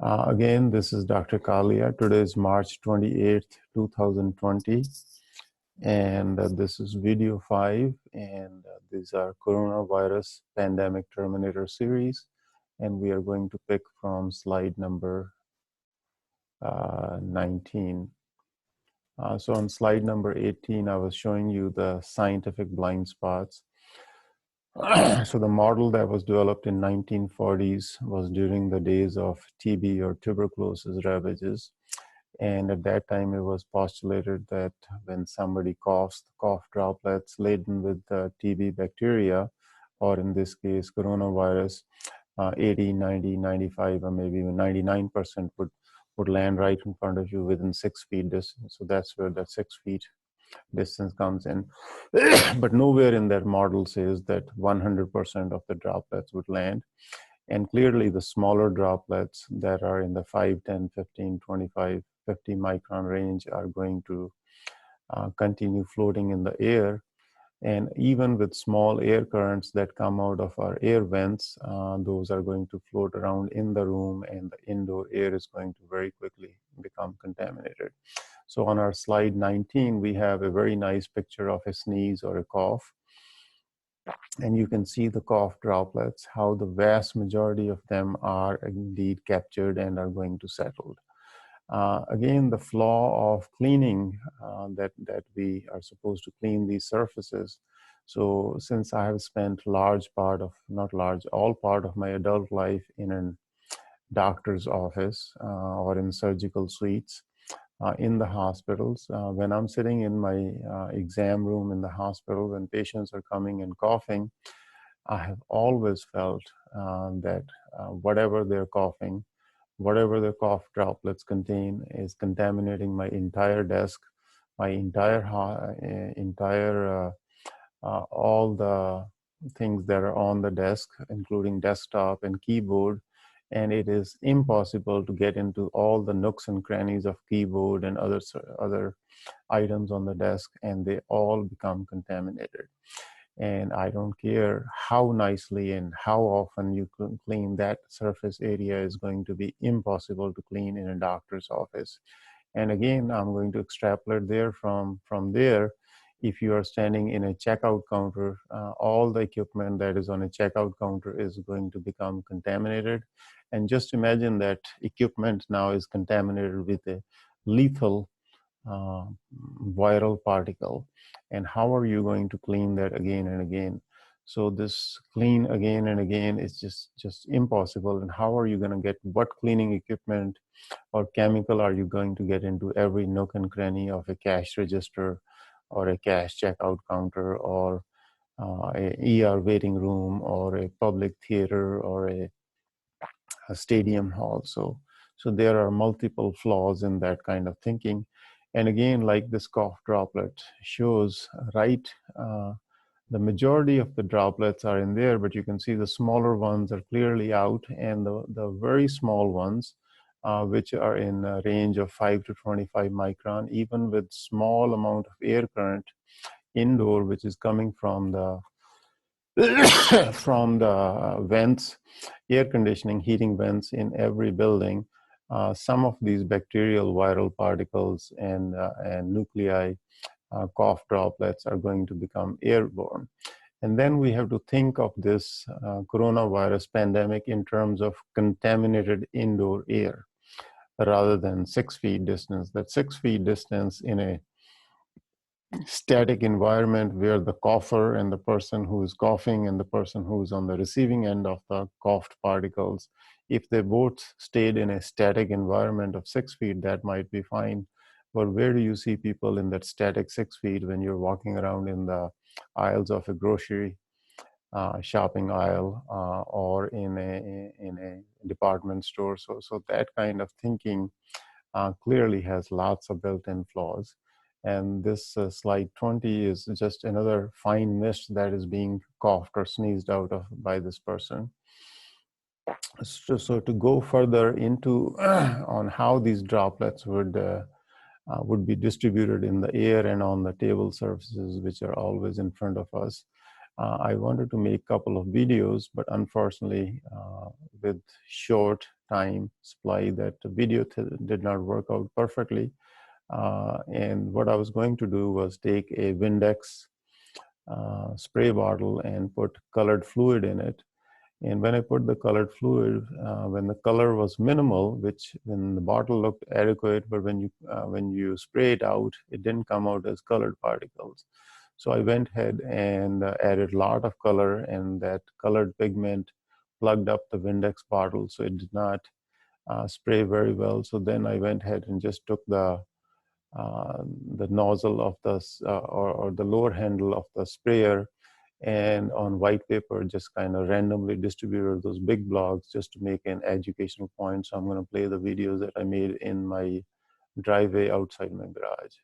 Again, this is Dr. Kalia. Today is March 28th, 2020, and this is video 5, and these are coronavirus pandemic Terminator series, and we are going to pick from slide number 19. So on slide number 18, I was showing you the scientific blind spots. So the model that was developed in 1940s was during the days of TB or tuberculosis ravages. And at that time, it was postulated that when somebody coughs, cough droplets laden with the TB bacteria, or in this case, coronavirus, 80, 90, 95, or maybe even 99% would land right in front of you within 6 feet distance. So that's where that 6 feet distance comes in. But nowhere in that model says that 100% of the droplets would land. And clearly the smaller droplets that are in the 5, 10, 15, 25, 50 micron range are going to continue floating in the air. And even with small air currents that come out of our air vents, those are going to float around in the room, and the indoor air is going to very quickly become contaminated. So on our slide 19, we have a very nice picture of a sneeze or a cough. And you can see the cough droplets, how the vast majority of them are indeed captured and are going to settle. Again, the flaw of cleaning that we are supposed to clean these surfaces. So since I have spent large part of, not large, all part of my adult life in a doctor's office or in surgical suites, in the hospitals, when I'm sitting in my exam room in the hospital, when patients are coming and coughing, I have always felt that whatever they're coughing, whatever the cough droplets contain is contaminating my entire desk, my entire all the things that are on the desk, including desktop and keyboard. And it is impossible to get into all the nooks and crannies of keyboard and other items on the desk, and they all become contaminated. And I don't care how nicely and how often you clean, that surface area is going to be impossible to clean in a doctor's office. And again, I'm going to extrapolate there from there. If you are standing in a checkout counter, all the equipment that is on a checkout counter is going to become contaminated. And just imagine that equipment now is contaminated with a lethal viral particle. And how are you going to clean that again and again? So this clean again and again is just impossible. And how are you going to get, what cleaning equipment or chemical are you going to get into every nook and cranny of a cash register or a cash checkout counter or a ER waiting room or a public theater or a stadium hall? So there are multiple flaws in that kind of thinking. And again, like this cough droplet shows, right, the majority of the droplets are in there, but you can see the smaller ones are clearly out, and the very small ones, which are in a range of 5 to 25 micron, even with small amount of air current indoor, which is coming from the from the vents, air conditioning, heating vents in every building, some of these bacterial viral particles and nuclei, cough droplets, are going to become airborne. And then we have to think of this coronavirus pandemic in terms of contaminated indoor air rather than 6 feet distance. That 6 feet distance in a static environment where the cougher and the person who is coughing and the person who is on the receiving end of the coughed particles, if they both stayed in a static environment of 6 feet, that might be fine. But where do you see people in that static 6 feet when you're walking around in the aisles of a grocery shopping aisle or in a department store? So that kind of thinking clearly has lots of built-in flaws. And this slide 20 is just another fine mist that is being coughed or sneezed out of by this person. So to go further into on how these droplets would be distributed in the air and on the table surfaces, which are always in front of us, I wanted to make a couple of videos, but unfortunately, with short time supply that the video did not work out perfectly. And what I was going to do was take a Windex spray bottle and put colored fluid in it. And when I put the colored fluid, when the color was minimal, which when the bottle looked adequate, but when you spray it out, it didn't come out as colored particles. So I went ahead and added a lot of color, and that colored pigment plugged up the Windex bottle, so it did not spray very well. So then I went ahead and just took the nozzle of the or the lower handle of the sprayer, and on white paper just kind of randomly distributed those big blocks just to make an educational point. So I'm going to play the videos that I made in my driveway outside my garage.